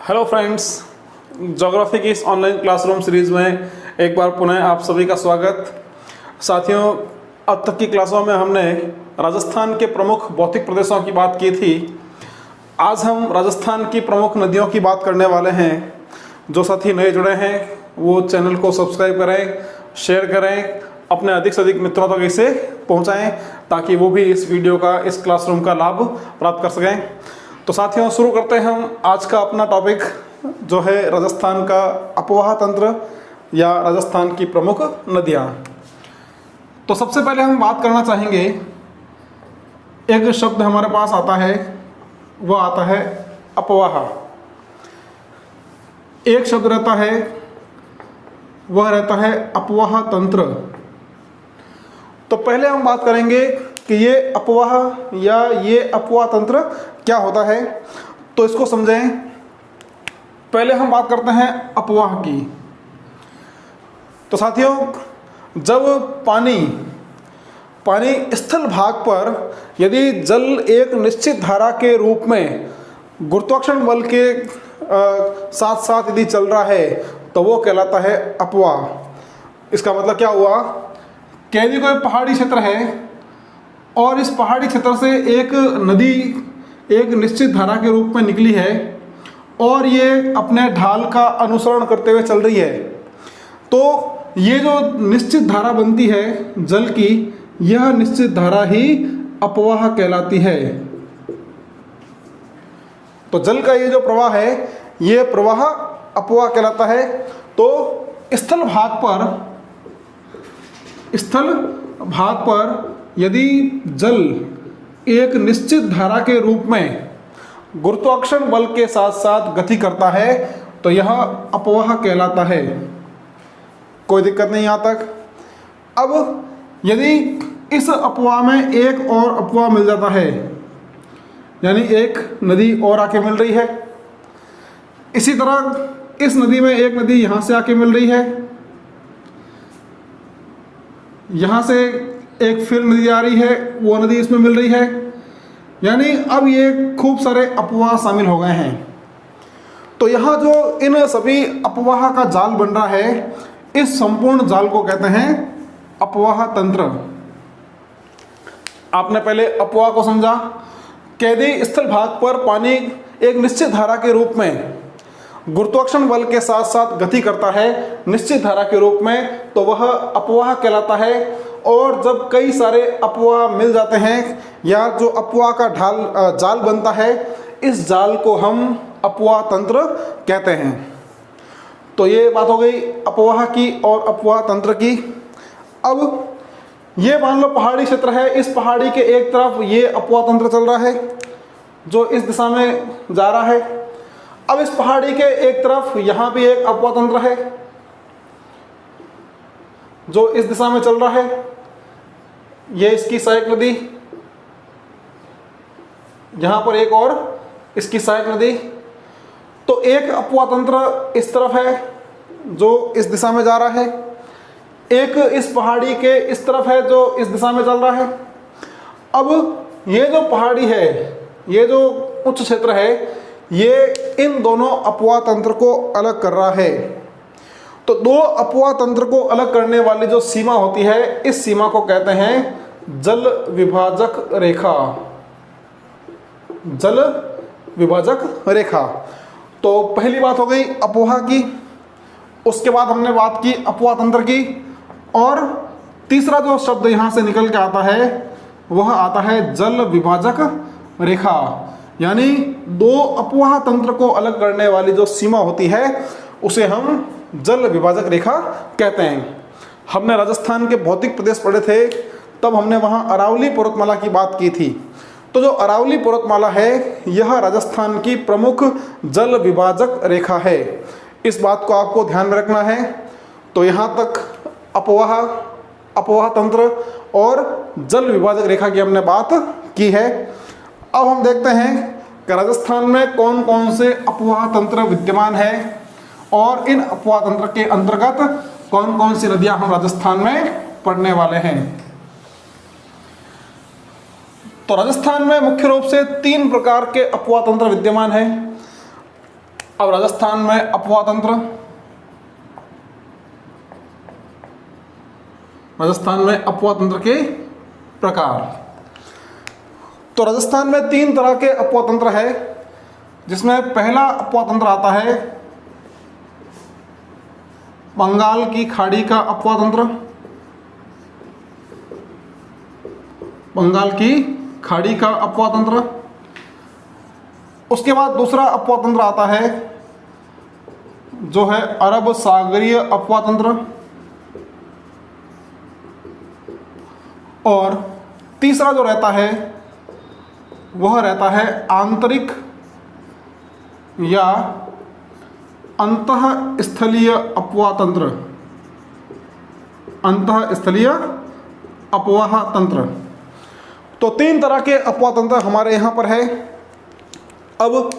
Hello friends, geography की इस online classroom series में एक बार पुनः आप सभी का स्वागत। साथियों, अब तक की क्लासों में हमने राजस्थान के प्रमुख भौतिक प्रदेशों की बात की थी। आज हम राजस्थान की प्रमुख नदियों की बात करने वाले हैं। जो साथी नए जुड़े हैं वो चैनल को सब्सक्राइब करें, शेयर करें, अपने अधिक से अधिक मित्रों तक इसे पहुँचाएँ ताकि वो भी इस वीडियो का, इस क्लासरूम का लाभ प्राप्त कर सकें। तो साथियों, शुरू करते हैं हम आज का अपना टॉपिक, जो है राजस्थान का अपवाह तंत्र या राजस्थान की प्रमुख नदियाँ। तो सबसे पहले हम बात करना चाहेंगे, एक शब्द हमारे पास आता है, वह आता है अपवाह। एक शब्द रहता है, वह रहता है अपवाह तंत्र। तो पहले हम बात करेंगे कि ये अपवाह या ये अपवाह तंत्र क्या होता है, तो इसको समझें। पहले हम बात करते हैं अपवाह की। तो साथियों, जब पानी स्थल भाग पर यदि जल एक निश्चित धारा के रूप में गुरुत्वाकर्षण बल के साथ साथ यदि चल रहा है तो वो कहलाता है अपवाह। इसका मतलब क्या हुआ कि यदि कोई पहाड़ी क्षेत्र है और इस पहाड़ी क्षेत्र से एक नदी एक निश्चित धारा के रूप में निकली है और ये अपने ढाल का अनुसरण करते हुए चल रही है, तो ये जो निश्चित धारा बनती है जल की, यह निश्चित धारा ही अपवाह कहलाती है। तो जल का ये जो प्रवाह है, ये प्रवाह अपवाह कहलाता है। तो स्थल भाग पर यदि जल एक निश्चित धारा के रूप में गुरुत्वाकर्षण बल के साथ साथ गति करता है तो यह अपवाह कहलाता है। कोई दिक्कत नहीं यहाँ तक। अब यदि इस अपवाह में एक और अपवाह मिल जाता है, यानी एक नदी और आके मिल रही है, इसी तरह इस नदी में एक नदी यहाँ से आके मिल रही है, यहाँ से एक फिर नदी आ रही है, वो नदी इसमें मिल रही है, यानी अब ये खूब सारे अपवाह शामिल हो गए हैं। तो यहाँ जो इन सभी अपवाह का जाल बन रहा है, इस संपूर्ण जाल को कहते हैं अपवाह तंत्र। आपने पहले अपवाह को समझा कि यदि स्थल भाग पर पानी एक निश्चित धारा के रूप में गुरुत्वाकर्षण बल के साथ साथ गति करता है निश्चित धारा के रूप में, तो वह अपवाह कहलाता है। और जब कई सारे अपवाह मिल जाते हैं या जो अपवाह का जाल बनता है, इस जाल को हम अपवाह तंत्र कहते हैं। तो ये बात हो गई अपवाह की और अपवाह तंत्र की। अब ये मान लो पहाड़ी क्षेत्र है, इस पहाड़ी के एक तरफ ये अपवाह तंत्र चल रहा है जो इस दिशा में जा रहा है। अब इस पहाड़ी के एक तरफ यहाँ भी एक अपवाह तंत्र है जो इस दिशा में चल रहा है। ये इसकी सहायक नदी, यहाँ पर एक और इसकी सहायक नदी। तो एक अपवाह तंत्र इस तरफ है जो इस दिशा में जा रहा है, एक इस पहाड़ी के इस तरफ है जो इस दिशा में चल रहा है। अब ये जो पहाड़ी है, ये जो उच्च क्षेत्र है, ये इन दोनों अपवाह तंत्र को अलग कर रहा है। तो दो अपवाह तंत्र को अलग करने वाली जो सीमा होती है, इस सीमा को कहते हैं जल विभाजक रेखा। जल विभाजक रेखा। तो पहली बात हो गई अपवाह की, उसके बाद हमने बात की अपवाह तंत्र की, और तीसरा जो शब्द यहाँ से निकल के आता है वह आता है जल विभाजक रेखा। यानी दो अपवाह तंत्र को अलग करने वाली जो सीमा होती है उसे हम जल विभाजक रेखा कहते हैं। हमने राजस्थान के भौतिक प्रदेश पढ़े थे, तब हमने वहाँ अरावली पर्वतमाला की बात की थी। तो जो अरावली पर्वतमाला है, यह राजस्थान की प्रमुख जल विभाजक रेखा है। इस बात को आपको ध्यान में रखना है। तो यहाँ तक अपवाह तंत्र और जल विभाजक रेखा की हमने बात की है। अब हम देखते हैं कि राजस्थान में कौन कौन से अपवाह तंत्र विद्यमान है और इन अपवाह तंत्र के अंतर्गत कौन कौन सी नदियां हम राजस्थान में पढ़ने वाले हैं। तो राजस्थान में मुख्य रूप से 3 प्रकार के अपवाह तंत्र विद्यमान हैं। अब राजस्थान में अपवा तंत्र, राजस्थान में अपवा तंत्र के प्रकार। तो राजस्थान में 3 तरह के अपवा तंत्र है, जिसमें पहला अपवा तंत्र आता है बंगाल की खाड़ी का अपवा तंत्र, बंगाल की खाड़ी का अपवा तंत्र। उसके बाद दूसरा अपवा तंत्र आता है जो है अरब सागरीय अपवा तंत्र, और तीसरा जो रहता है वह रहता है आंतरिक या अंतःस्थलीय अपवाह तंत्र, अंतःस्थलीय अपवाह तंत्र। तो 3 तरह के अपवाह तंत्र हमारे यहाँ पर है। अब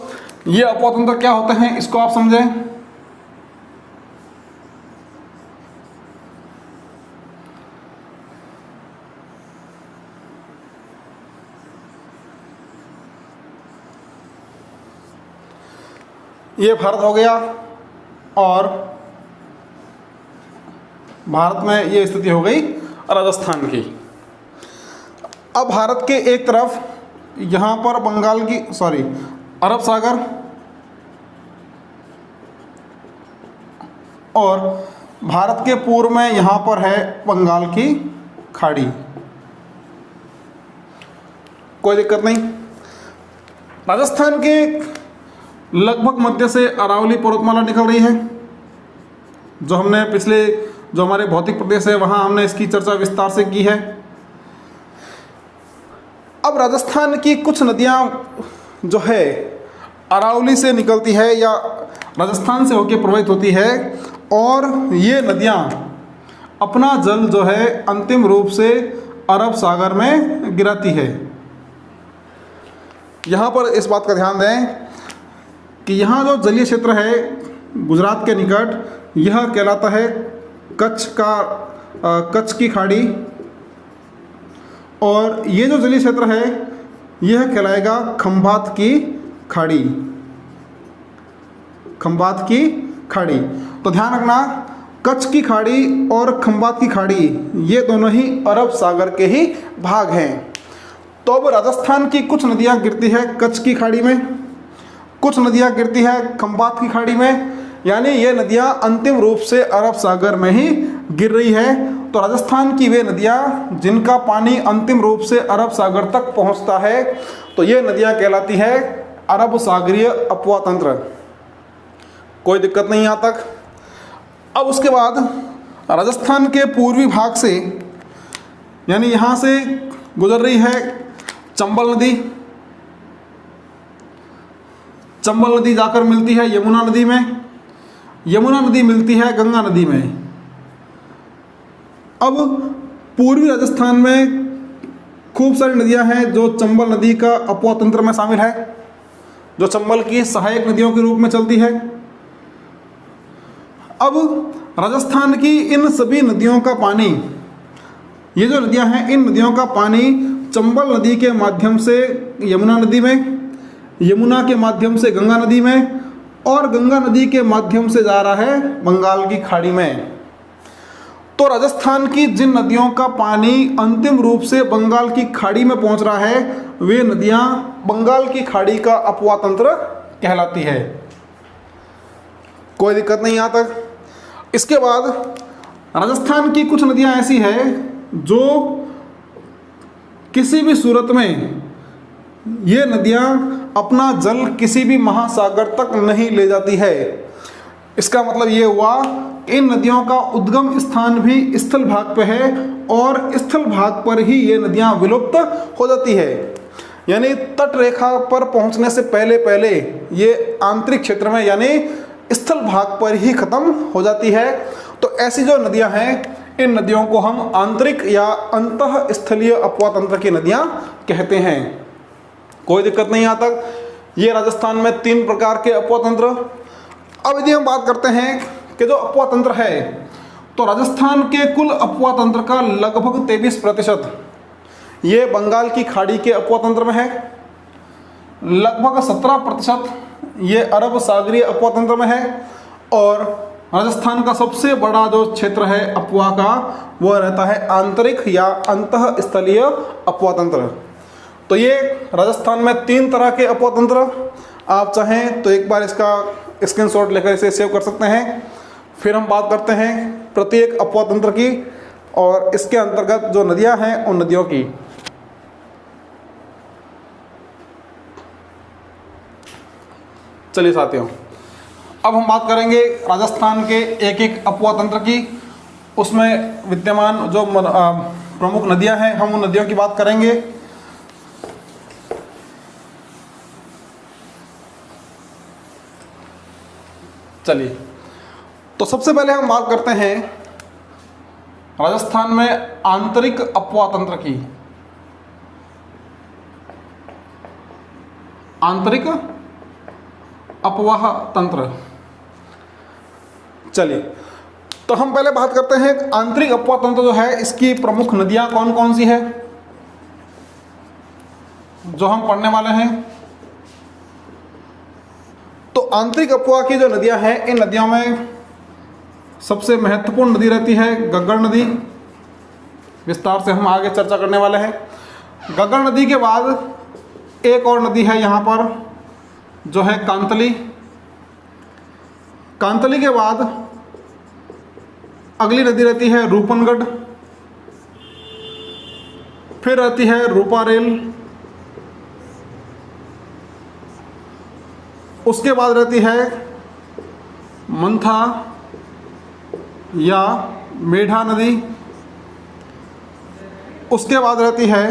ये अपवाह तंत्र क्या होते हैं इसको आप समझें। ये भारत हो गया, और भारत में ये स्थिति हो गई राजस्थान की। अब भारत के एक तरफ यहाँ पर बंगाल की अरब सागर, और भारत के पूर्व में यहाँ पर है बंगाल की खाड़ी। कोई दिक्कत नहीं। राजस्थान के लगभग मध्य से अरावली पर्वतमाला निकल रही है, जो हमने पिछले जो हमारे भौतिक प्रदेश है वहाँ हमने इसकी चर्चा विस्तार से की है। अब राजस्थान की कुछ नदियाँ जो है अरावली से निकलती है या राजस्थान से होकर प्रवाहित होती है, और ये नदियाँ अपना जल जो है अंतिम रूप से अरब सागर में गिराती है। यहाँ पर इस बात का ध्यान दें कि यहाँ जो जलीय क्षेत्र है गुजरात के निकट, यह कहलाता है कच्छ की खाड़ी, और ये जो जलीय क्षेत्र है यह कहलाएगा खंभात की खाड़ी, खंभात की खाड़ी। तो ध्यान रखना, कच्छ की खाड़ी और खंभात की खाड़ी ये दोनों ही अरब सागर के ही भाग हैं। तो अब राजस्थान की कुछ नदियाँ गिरती है कच्छ की खाड़ी में, कुछ नदियाँ गिरती है खंभात की खाड़ी में, यानी ये नदियाँ अंतिम रूप से अरब सागर में ही गिर रही है। तो राजस्थान की वे नदियाँ जिनका पानी अंतिम रूप से अरब सागर तक पहुँचता है, तो ये नदियाँ कहलाती है अरब सागरीय अपवाह तंत्र। कोई दिक्कत नहीं यहाँ तक। अब उसके बाद राजस्थान के पूर्वी भाग से, यानी यहाँ से गुजर रही है चंबल नदी, चंबल नदी जाकर मिलती है यमुना नदी में, यमुना नदी मिलती है गंगा नदी में। अब पूर्वी राजस्थान में खूब सारी नदियां हैं जो चंबल नदी का अपवाह तंत्र में शामिल है, जो चंबल की सहायक नदियों के रूप में चलती है। अब राजस्थान की इन सभी नदियों का पानी, ये जो नदियां हैं इन नदियों का पानी चंबल नदी के माध्यम से यमुना नदी में, यमुना के माध्यम से गंगा नदी में, और गंगा नदी के माध्यम से जा रहा है बंगाल की खाड़ी में। तो राजस्थान की जिन नदियों का पानी अंतिम रूप से बंगाल की खाड़ी में पहुंच रहा है, वे नदियां बंगाल की खाड़ी का अपवाह तंत्र कहलाती है। कोई दिक्कत नहीं यहाँ तक। इसके बाद राजस्थान की कुछ नदियां ऐसी है जो किसी भी सूरत में ये नदियां अपना जल किसी भी महासागर तक नहीं ले जाती है। इसका मतलब ये हुआ इन नदियों का उद्गम स्थान भी स्थल भाग पे है, और स्थल भाग पर ही ये नदियां विलुप्त हो जाती है। यानी तट रेखा पर पहुंचने से पहले पहले ये आंतरिक क्षेत्र में यानी स्थल भाग पर ही खत्म हो जाती है। तो ऐसी जो नदियां हैं, इन नदियों को हम आंतरिक या अंतः स्थलीय अपवाह तंत्र की नदियां कहते हैं। कोई दिक्कत नहीं यहाँ तक। ये राजस्थान में 3 प्रकार के अपवाह तंत्र। अब यदि हम बात करते हैं कि जो अपवाह तंत्र है, तो राजस्थान के कुल अपवाह तंत्र का लगभग 23% ये बंगाल की खाड़ी के अपवाह तंत्र में है, लगभग 17% ये अरब सागरीय अपवा तंत्र में है और राजस्थान का सबसे बड़ा जो क्षेत्र है अपवा का वह रहता है आंतरिक या अंतःस्थलीय अपवा तंत्र। तो ये राजस्थान में 3 तरह के अपवा तंत्र, आप चाहें तो एक बार इसका स्क्रीनशॉट लेकर इसे सेव कर सकते हैं। फिर हम बात करते हैं प्रत्येक अपवा तंत्र की और इसके अंतर्गत जो नदियां हैं उन नदियों की। चलिए साथियों, अब हम बात करेंगे राजस्थान के एक एक अपवा तंत्र की, उसमें विद्यमान जो प्रमुख नदियां हैं हम उन नदियों की बात करेंगे। चलिए, तो सबसे पहले हम बात करते हैं राजस्थान में आंतरिक अपवा तंत्र की। आंतरिक अपवाह तंत्र। चलिए, तो हम पहले बात करते हैं आंतरिक अपवा तंत्र जो है इसकी प्रमुख नदियां कौन कौन सी है जो हम पढ़ने वाले हैं। तो आंतरिक अपवा की जो नदियां हैं इन नदियों में सबसे महत्वपूर्ण नदी रहती है गग्गड़ नदी। विस्तार से हम आगे चर्चा करने वाले हैं। गग्गड़ नदी के बाद एक और नदी है यहाँ पर जो है कांतली। कांतली के बाद अगली नदी रहती है रूपनगढ़, फिर रहती है रूपारेल, उसके बाद रहती है मंथा या मेढा नदी, उसके बाद रहती है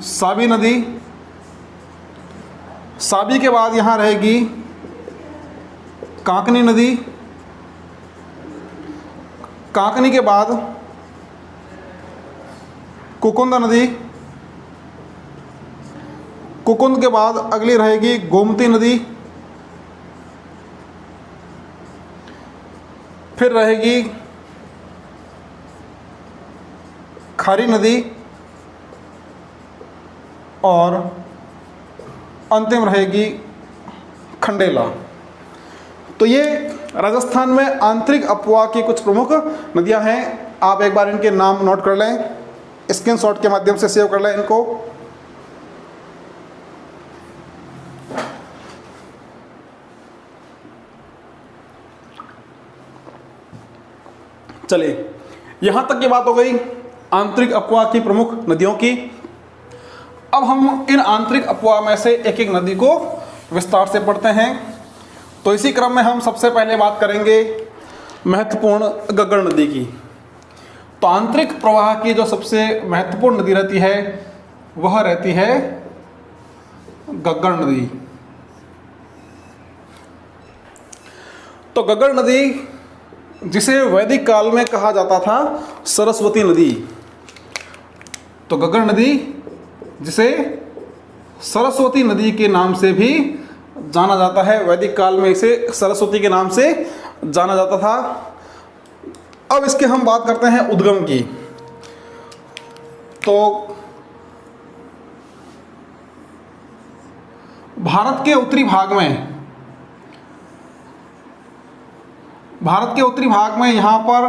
साबी नदी, साबी के बाद यहाँ रहेगी कांकनी नदी, कांकनी के बाद कुकुंद नदी, कुकुंद के बाद अगली रहेगी गोमती नदी, फिर रहेगी खारी नदी और अंतिम रहेगी खंडेला। तो ये राजस्थान में आंतरिक अपवा की कुछ प्रमुख नदियां हैं। आप एक बार इनके नाम नोट कर लें, स्क्रीनशॉट के माध्यम से सेव कर लें इनको। चलिए, यहां तक की बात हो गई आंतरिक अपवा की प्रमुख नदियों की। अब हम इन आंतरिक अपवा में से एक एक नदी को विस्तार से पढ़ते हैं। तो इसी क्रम में हम सबसे पहले बात करेंगे महत्वपूर्ण गग्गड़ नदी की। तो आंतरिक प्रवाह की जो सबसे महत्वपूर्ण नदी रहती है वह रहती है गग्गड़ नदी। तो गग्गड़ नदी जिसे वैदिक काल में कहा जाता था सरस्वती नदी, तो गग्गड़ नदी जिसे सरस्वती नदी के नाम से भी जाना जाता है, वैदिक काल में इसे सरस्वती के नाम से जाना जाता था। अब इसके हम बात करते हैं उद्गम की। तो भारत के उत्तरी भाग में यहाँ पर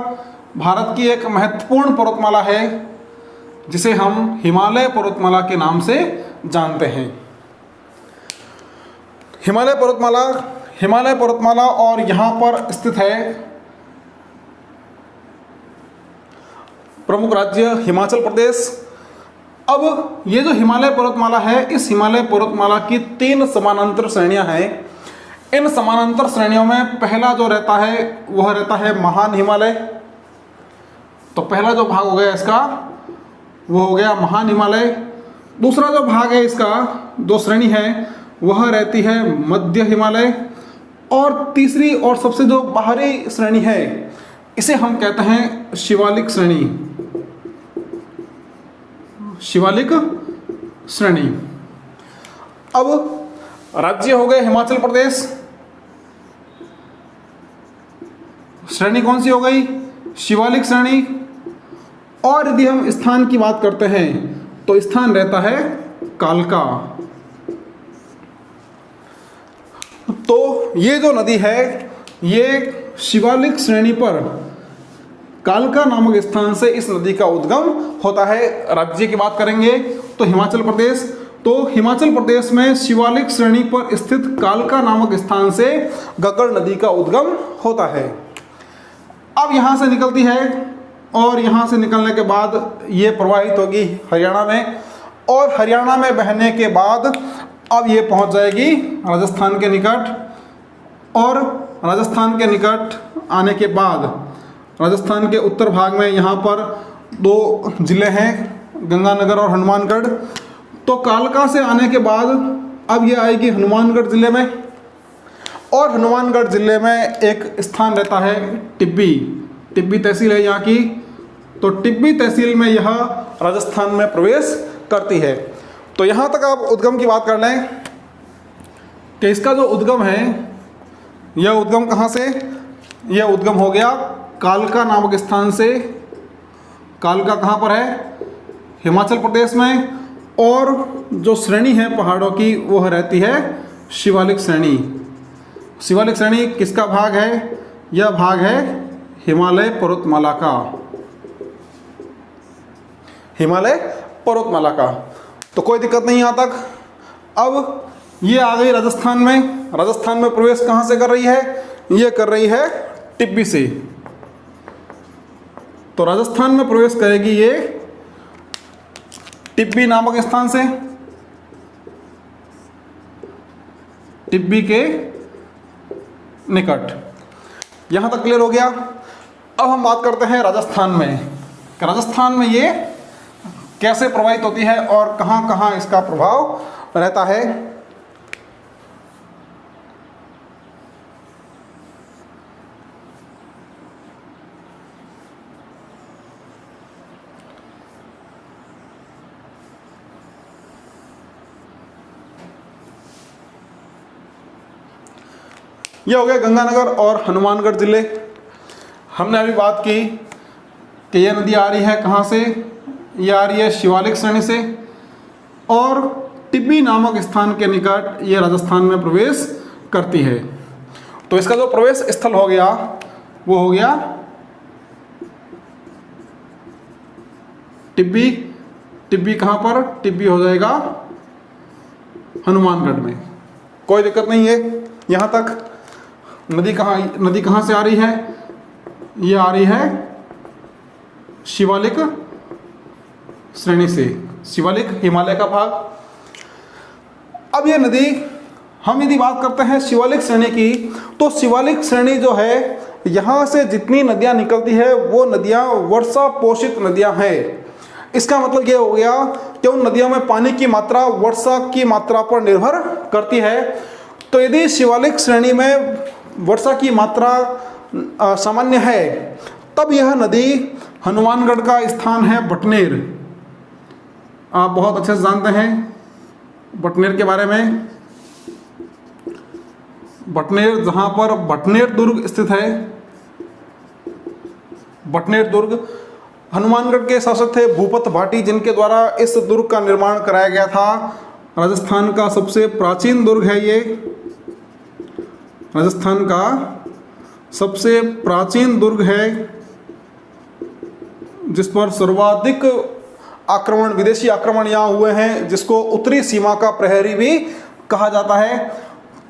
भारत की एक महत्वपूर्ण पर्वतमाला है जिसे हम हिमालय पर्वतमाला के नाम से जानते हैं। हिमालय पर्वतमाला और यहाँ पर स्थित है प्रमुख राज्य हिमाचल प्रदेश। अब ये जो हिमालय पर्वतमाला है, इस हिमालय पर्वतमाला की 3 समानांतर श्रेणियां हैं। इन समानांतर श्रेणियों में पहला जो रहता है वह रहता है महान हिमालय। तो पहला जो भाग हो गया इसका वो हो गया महान हिमालय। दूसरा जो भाग है इसका, दो श्रेणी है, वह रहती है मध्य हिमालय। और तीसरी और सबसे जो बाहरी श्रेणी है इसे हम कहते हैं शिवालिक श्रेणी। शिवालिक श्रेणी। अब राज्य हो गए हिमाचल प्रदेश। श्रेणी कौन सी हो गई? शिवालिक श्रेणी। और यदि हम स्थान की बात करते हैं तो स्थान रहता है कालका। तो ये जो नदी है ये शिवालिक श्रेणी पर कालका नामक स्थान से इस नदी का उद्गम होता है। राज्य की बात करेंगे तो हिमाचल प्रदेश, तो हिमाचल प्रदेश में शिवालिक श्रेणी पर स्थित कालका नामक स्थान से गग्गड़ नदी का उद्गम होता है। अब यहाँ से निकलती है और यहाँ से निकलने के बाद ये प्रवाहित होगी हरियाणा में, और हरियाणा में बहने के बाद अब ये पहुँच जाएगी राजस्थान के निकट, और राजस्थान के निकट आने के बाद राजस्थान के उत्तर भाग में यहाँ पर दो ज़िले हैं, गंगानगर और हनुमानगढ़। तो कालका से आने के बाद अब ये आएगी हनुमानगढ़ ज़िले में, और हनुमानगढ़ ज़िले में एक स्थान रहता है टिब्बी। टिब्बी तहसील है यहाँ की, तो टिब्बी तहसील में यह राजस्थान में प्रवेश करती है। तो यहाँ तक आप उद्गम की बात कर लें कि इसका जो उद्गम है यह उद्गम कहाँ से, यह उद्गम हो गया कालका नामक स्थान से। कालका कहाँ पर है, हिमाचल प्रदेश में, और जो श्रेणी है पहाड़ों की वह रहती है शिवालिक श्रेणी। शिवालिक श्रेणी किसका भाग है, यह भाग है हिमालय पर्वतमाला का, हिमालय पर्वतमाला का। तो कोई दिक्कत नहीं यहाँ तक। अब ये आ गई राजस्थान में। राजस्थान में प्रवेश कहाँ से कर रही है, ये कर रही है टिब्बी से। तो राजस्थान में प्रवेश करेगी ये टिब्बी नामक स्थान से, टिब्बी के निकट। यहां तक क्लियर हो गया। अब हम बात करते हैं राजस्थान में, कि राजस्थान में ये कैसे प्रभावित होती है और कहां कहां इसका प्रभाव रहता है। ये हो गया गंगानगर और हनुमानगढ़ ज़िले। हमने अभी बात की कि ये नदी आ रही है कहाँ से, ये आ रही है शिवालिक श्रेणी से, और टिब्बी नामक स्थान के निकट ये राजस्थान में प्रवेश करती है। तो इसका जो प्रवेश स्थल हो गया वो हो गया टिब्बी। टिब्बी कहाँ पर, टिब्बी हो जाएगा हनुमानगढ़ में। कोई दिक्कत नहीं है यहाँ तक। नदी कहाँ से आ रही है, ये आ रही है शिवालिक श्रेणी से, शिवालिक हिमालय का भाग। अब ये नदी, हम यदि बात करते हैं शिवालिक श्रेणी की, तो शिवालिक श्रेणी जो है यहाँ से जितनी नदियाँ निकलती है वो नदियाँ वर्षा पोषित नदियाँ हैं। इसका मतलब ये हो गया कि उन नदियों में पानी की मात्रा वर्षा की मात्रा पर निर्भर करती है। तो यदि शिवालिक श्रेणी में वर्षा की मात्रा सामान्य है, तब यह नदी, हनुमानगढ़ का स्थान है बटनेर, आप बहुत अच्छे से जानते हैं बटनेर के बारे में। बटनेर, जहाँ पर बटनेर दुर्ग स्थित है, बटनेर दुर्ग हनुमानगढ़ के शासक थे भूपत भाटी, जिनके द्वारा इस दुर्ग का निर्माण कराया गया था। राजस्थान का सबसे प्राचीन दुर्ग है ये, राजस्थान का सबसे प्राचीन दुर्ग है, जिस पर सर्वाधिक आक्रमण, विदेशी आक्रमण यहाँ हुए हैं, जिसको उत्तरी सीमा का प्रहरी भी कहा जाता है।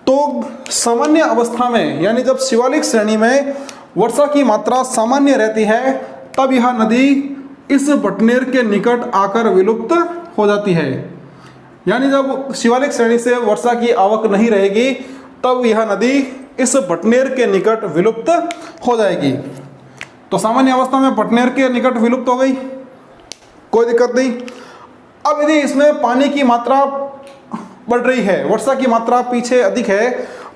तो सामान्य अवस्था में, यानी जब शिवालिक श्रेणी में वर्षा की मात्रा सामान्य रहती है, तब यह नदी इस बटनेर के निकट आकर विलुप्त हो जाती है। यानी जब शिवालिक श्रेणी से वर्षा की आवक नहीं रहेगी, तब यह नदी इस बटनेर के निकट विलुप्त हो जाएगी। तो सामान्य अवस्था में बटनेर के निकट विलुप्त हो गई, कोई दिक्कत नहीं। अब यदि इसमें पानी की मात्रा बढ़ रही है, वर्षा की मात्रा पीछे अधिक है,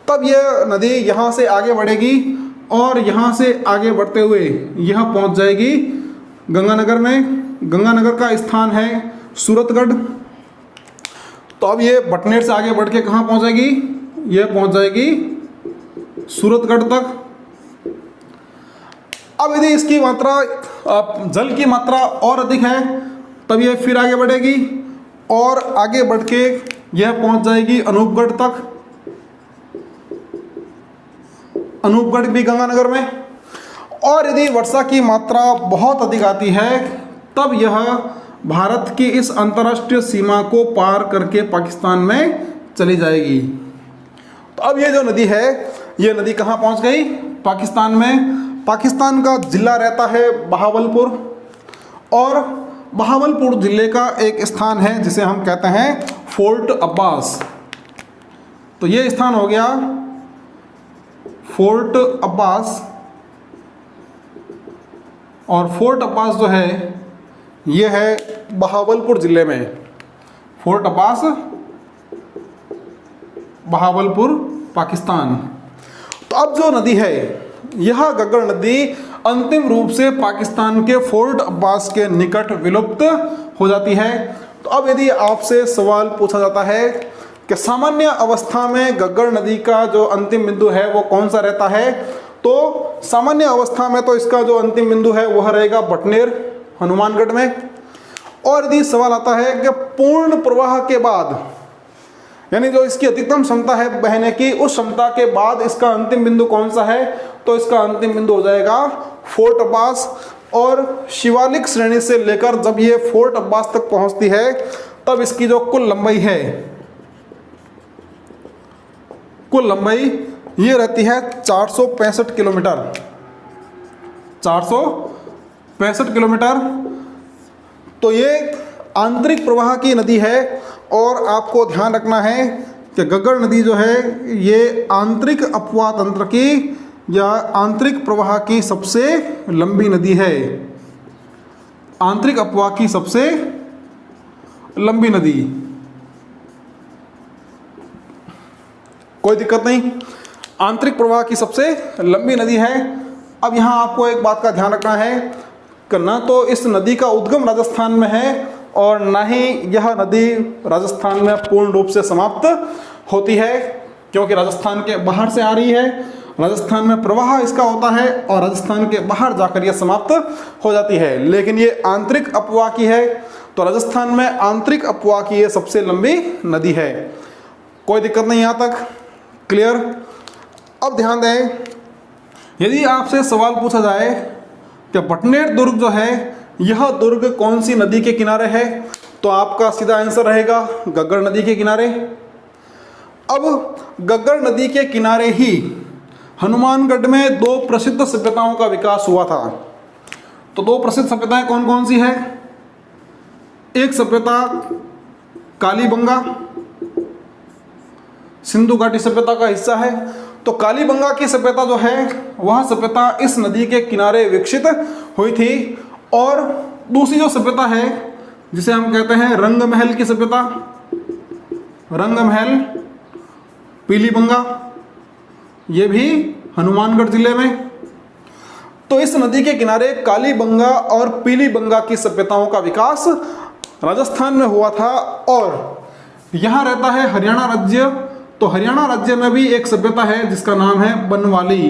तब यह नदी यहाँ से आगे बढ़ेगी और यहाँ से आगे बढ़ते हुए यह पहुँच जाएगी गंगानगर में। गंगानगर का स्थान है सूरतगढ़। तो अब ये बटनेर से आगे बढ़ के कहाँ पहुँच जाएगी, यह पहुँच जाएगी सूरतगढ़ तक। अब यदि इसकी मात्रा, जल की मात्रा और अधिक है, तब यह फिर आगे बढ़ेगी और आगे बढ़ के यह पहुंच जाएगी अनूपगढ़ तक। अनूपगढ़ भी गंगानगर में। और यदि वर्षा की मात्रा बहुत अधिक आती है तब यह भारत की इस अंतर्राष्ट्रीय सीमा को पार करके पाकिस्तान में चली जाएगी। तो अब ये जो नदी है, ये नदी कहाँ पहुँच गई? पाकिस्तान में। पाकिस्तान का जिला रहता है बहावलपुर, और बहावलपुर ज़िले का एक स्थान है जिसे हम कहते हैं फोर्ट अब्बास। तो ये स्थान हो गया फोर्ट अब्बास, और फोर्ट अब्बास जो है ये है बहावलपुर ज़िले में। फोर्ट अब्बास, बहावलपुर, पाकिस्तान। तो अब जो नदी है, यह गग्गर नदी अंतिम रूप से पाकिस्तान के फोर्ट अब्बास के निकट विलुप्त हो जाती है। तो अब यदि आपसे सवाल पूछा जाता है कि सामान्य अवस्था में गग्गर नदी का जो अंतिम बिंदु है वो कौन सा रहता है, तो सामान्य अवस्था में तो इसका जो अंतिम बिंदु है वह रहेगा बटनेर, हनुमानगढ़ में। और यदि सवाल आता है कि पूर्ण प्रवाह के बाद, यानी जो इसकी अधिकतम क्षमता है बहने की, उस क्षमता के बाद इसका अंतिम बिंदु कौन सा है, तो इसका अंतिम बिंदु हो जाएगा फोर्ट अब्बास। और शिवालिक श्रेणी से लेकर जब ये फोर्ट अब्बास तक पहुंचती है तब इसकी जो कुल लंबाई है, कुल लंबाई ये रहती है 465 किलोमीटर। 465 किलोमीटर। तो ये आंतरिक प्रवाह की नदी है, और आपको ध्यान रखना है कि गग्गर नदी जो है ये आंतरिक अपवाह तंत्र की या आंतरिक प्रवाह की सबसे लंबी नदी है। आंतरिक अपवाह की सबसे लंबी नदी, कोई दिक्कत नहीं, आंतरिक प्रवाह की सबसे लंबी नदी है। अब यहाँ आपको एक बात का ध्यान रखना है कि ना तो इस नदी का उद्गम राजस्थान में है और ना ही यह नदी राजस्थान में पूर्ण रूप से समाप्त होती है, क्योंकि राजस्थान के बाहर से आ रही है। राजस्थान में प्रवाह इसका होता है और राजस्थान के बाहर जाकर यह समाप्त हो जाती है, लेकिन ये आंतरिक अपवाह की है। तो राजस्थान में आंतरिक अपवाह की ये सबसे लंबी नदी है। कोई दिक्कत नहीं यहाँ तक, क्लियर? अब ध्यान दें, यदि आपसे सवाल पूछा जाए कि बटनेर दुर्ग जो है यह दुर्ग कौन सी नदी के किनारे है, तो आपका सीधा आंसर रहेगा गग्गर नदी के किनारे। अब गग्गर नदी के किनारे ही हनुमानगढ़ में दो प्रसिद्ध सभ्यताओं का विकास हुआ था। तो दो प्रसिद्ध सभ्यताएं कौन कौन सी है? एक सभ्यता कालीबंगा, सिंधु घाटी सभ्यता का हिस्सा है। तो कालीबंगा की सभ्यता जो है वह सभ्यता इस नदी के किनारे विकसित हुई थी। और दूसरी जो सभ्यता है जिसे हम कहते हैं रंगमहल की सभ्यता, रंगमहल, पीलीबंगा, ये भी हनुमानगढ़ जिले में। तो इस नदी के किनारे कालीबंगा और पीलीबंगा की सभ्यताओं का विकास राजस्थान में हुआ था। और यहाँ रहता है हरियाणा राज्य। तो हरियाणा राज्य में भी एक सभ्यता है जिसका नाम है बनवाली।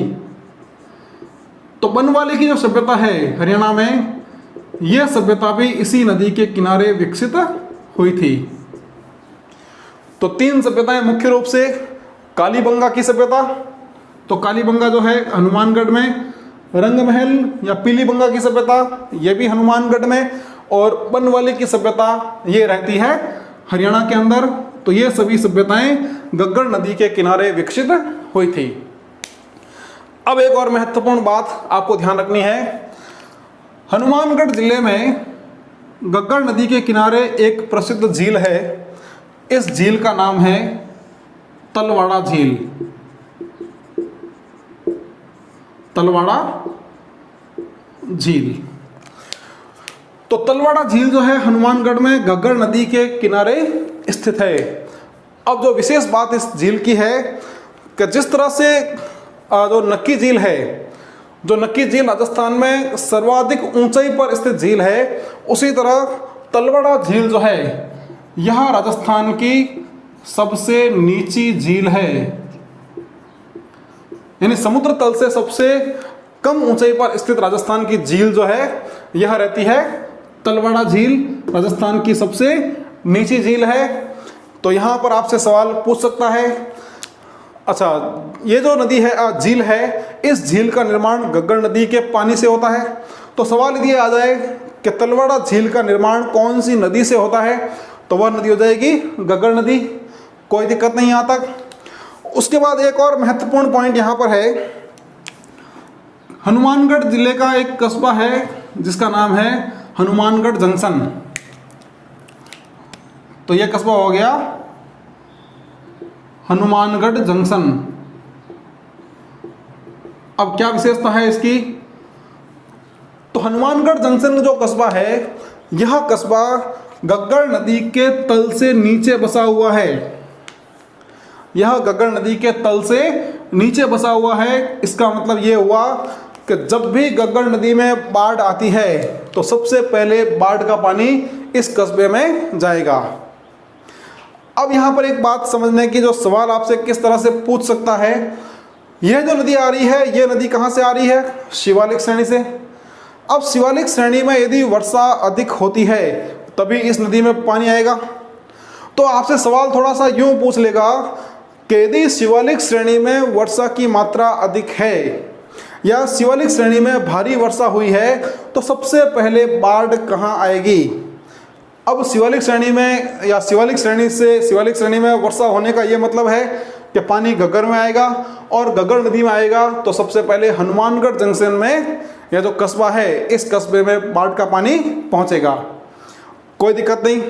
तो बनवाली की जो सभ्यता है हरियाणा में, यह सभ्यता भी इसी नदी के किनारे विकसित हुई थी। तो तीन सभ्यताएं मुख्य रूप से, कालीबंगा की सभ्यता, तो कालीबंगा जो है हनुमानगढ़ में, रंगमहल या पीलीबंगा की सभ्यता ये भी हनुमानगढ़ में, और बनवाली की सभ्यता ये रहती है हरियाणा के अंदर। तो ये सभी सभ्यताएं गग्गर नदी के किनारे विकसित हुई थी। अब एक और महत्वपूर्ण बात आपको ध्यान रखनी है, हनुमानगढ़ जिले में गग्गर नदी के किनारे एक प्रसिद्ध झील है। इस झील का नाम है तलवाड़ा झील। तलवाड़ा झील। तो तलवाड़ा झील जो है हनुमानगढ़ में गग्गर नदी के किनारे स्थित है। अब जो विशेष बात इस झील की है कि जिस तरह से जो नक्की झील है, जो नक्की झील राजस्थान में सर्वाधिक ऊंचाई पर स्थित झील है, उसी तरह तलवाड़ा झील जो है यह राजस्थान की सबसे नीची झील है। यानी समुद्र तल से सबसे कम ऊंचाई पर स्थित राजस्थान की झील जो है यह रहती है तलवाड़ा झील। राजस्थान की सबसे नीची झील है। तो यहाँ पर आपसे सवाल पूछ सकता है, अच्छा, ये जो नदी है झील है, इस झील का निर्माण घग्गर नदी के पानी से होता है। तो सवाल यदि आ जाए कि तलवाड़ा झील का निर्माण कौन सी नदी से होता है, तो वह नदी हो जाएगी घग्गर नदी। कोई दिक्कत नहीं यहाँ तक। उसके बाद एक और महत्वपूर्ण पॉइंट यहाँ पर है, हनुमानगढ़ जिले का एक कस्बा है जिसका नाम है हनुमानगढ़ जंक्शन। तो यह कस्बा हो गया हनुमानगढ़ जंक्शन। अब क्या विशेषता है इसकी, तो हनुमानगढ़ जंक्शन जो कस्बा है, यह कस्बा घग्गर नदी के तल से नीचे बसा हुआ है। यह घग्गर नदी के तल से नीचे बसा हुआ है। इसका मतलब ये हुआ कि जब भी घग्गर नदी में बाढ़ आती है तो सबसे पहले बाढ़ का पानी इस कस्बे में जाएगा। अब यहाँ पर एक बात समझने की, जो सवाल आपसे किस तरह से पूछ सकता है, यह जो नदी आ रही है, यह नदी कहाँ से आ रही है, शिवालिक श्रेणी से। अब शिवालिक श्रेणी में यदि वर्षा अधिक होती है तभी इस नदी में पानी आएगा। तो आपसे सवाल थोड़ा सा यूं पूछ लेगा कि यदि शिवालिक श्रेणी में वर्षा की मात्रा अधिक है या शिवालिक श्रेणी में भारी वर्षा हुई है तो सबसे पहले बाढ़ कहाँ आएगी। अब शिवालिक श्रेणी में या शिवालिक श्रेणी में वर्षा होने का ये मतलब है कि पानी घग्गर में आएगा और घग्गर नदी में आएगा तो सबसे पहले हनुमानगढ़ जंक्शन में, यह जो कस्बा है, इस कस्बे में बाढ़ का पानी पहुंचेगा। कोई दिक्कत नहीं।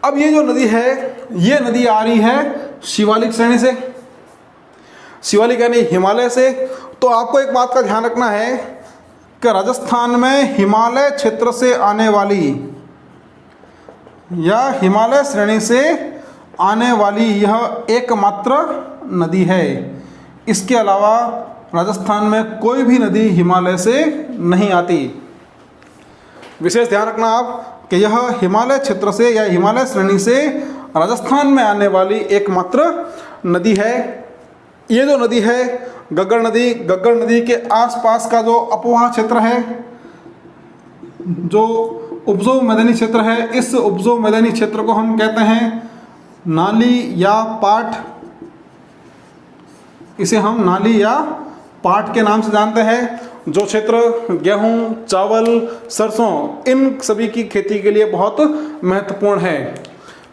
अब ये जो नदी है, ये नदी आ रही है शिवालिक श्रेणी से, शिवालिक यानी हिमालय से। तो आपको एक बात का ध्यान रखना है कि राजस्थान में हिमालय क्षेत्र से आने वाली या हिमालय श्रेणी से आने वाली यह एकमात्र नदी है। इसके अलावा राजस्थान में कोई भी नदी हिमालय से नहीं आती। विशेष ध्यान रखना आप कि यह हिमालय क्षेत्र से या हिमालय श्रेणी से राजस्थान में आने वाली एकमात्र नदी है। ये जो नदी है घग्गर नदी के आसपास का जो अपवाह क्षेत्र है, जो उपजाऊ मैदानी क्षेत्र है, इस उपजाऊ मैदानी क्षेत्र को हम कहते हैं नाली या पाट। इसे हम नाली या पाट के नाम से जानते हैं। जो क्षेत्र गेहूं, चावल, सरसों, इन सभी की खेती के लिए बहुत महत्वपूर्ण है।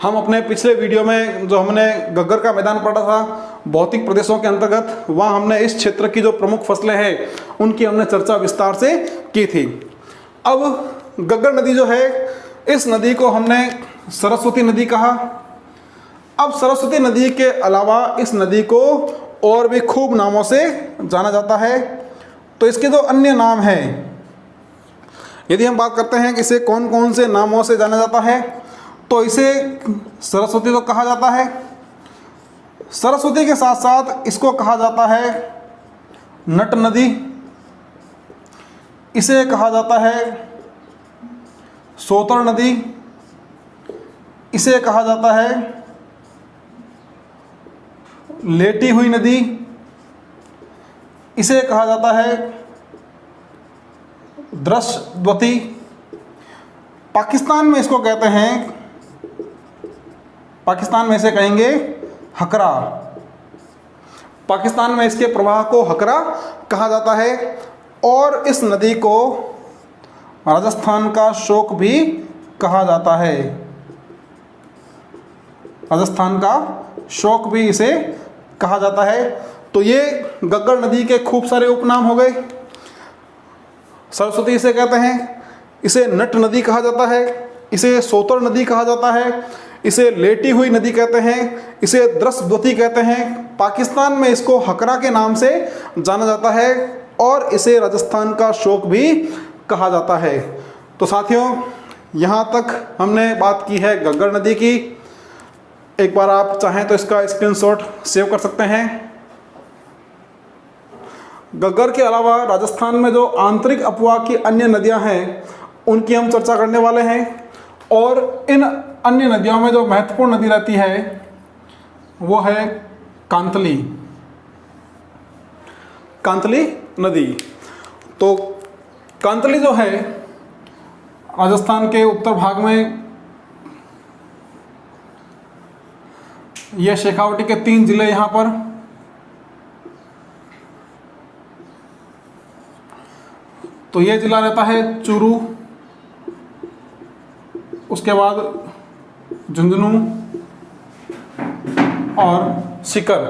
हम अपने पिछले वीडियो में जो हमने घग्गर का मैदान पढ़ा था भौतिक प्रदेशों के अंतर्गत, वहाँ हमने इस क्षेत्र की जो प्रमुख फसलें हैं उनकी हमने चर्चा विस्तार से की थी। अब घग्गर नदी जो है, इस नदी को हमने सरस्वती नदी कहा। अब सरस्वती नदी के अलावा इस नदी को और भी खूब नामों से जाना जाता है। तो इसके जो अन्य नाम हैं, यदि हम बात करते हैं कि इसे कौन कौन से नामों से जाना जाता है, तो इसे सरस्वती तो कहा जाता है। सरस्वती के साथ साथ इसको कहा जाता है नट नदी, इसे कहा जाता है सोतर नदी, इसे कहा जाता है लेटी हुई नदी, इसे कहा जाता है दृश्यवती। पाकिस्तान में इसको कहते हैं, पाकिस्तान में इसे कहेंगे हकरा। पाकिस्तान में इसके प्रवाह को हकरा कहा जाता है। और इस नदी को राजस्थान का शोक भी कहा जाता है। राजस्थान का शोक भी इसे कहा जाता है। तो ये घग्गर नदी के खूब सारे उपनाम हो गए। सरस्वती इसे कहते हैं, इसे नट नदी कहा जाता है, इसे सोतर नदी कहा जाता है, इसे लेटी हुई नदी कहते हैं, इसे दृश्यवती कहते हैं। पाकिस्तान में इसको हकरा के नाम से जाना जाता है और इसे राजस्थान का शोक भी कहा जाता है। तो साथियों, यहाँ तक हमने बात की है घग्गर नदी की। एक बार आप चाहें तो इसका स्क्रीनशॉट सेव कर सकते हैं। घग्गर के अलावा राजस्थान में जो आंतरिक अपवाह की अन्य नदियां हैं उनकी हम चर्चा करने वाले हैं। और इन अन्य नदियों में जो महत्वपूर्ण नदी रहती है वो है कांतली नदी। तो कांतली जो है राजस्थान के उत्तर भाग में ये शेखावटी के 3 जिले यहाँ पर। तो ये जिला रहता है चूरू, उसके बाद झुंझुनू और सीकर।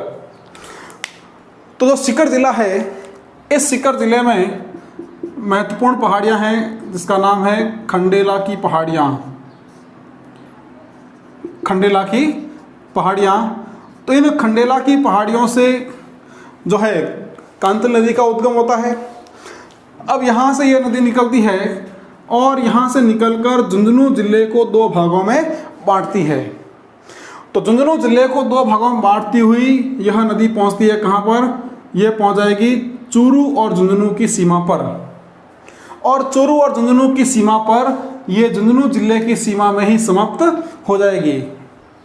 तो जो सीकर जिला है, इस सीकर जिले में महत्वपूर्ण पहाड़ियाँ हैं जिसका नाम है खंडेला की पहाड़ियाँ। खंडेला की पहाड़ियाँ, तो इन खंडेला की पहाड़ियों से जो है कांतल नदी का उद्गम होता है। अब यहाँ से ये नदी निकलती है और यहाँ से निकलकर झुंझुनू जिले को 2 भागों में बांटती है। तो झुंझुनू जिले को 2 भागों में बांटती हुई यह नदी पहुँचती है कहाँ पर? यह पहुँच जाएगी चूरू और झुंझुनू की सीमा पर। और चूरू और झुंझुनू की सीमा पर ये झुंझुनू जिले की सीमा में ही समाप्त हो जाएगी।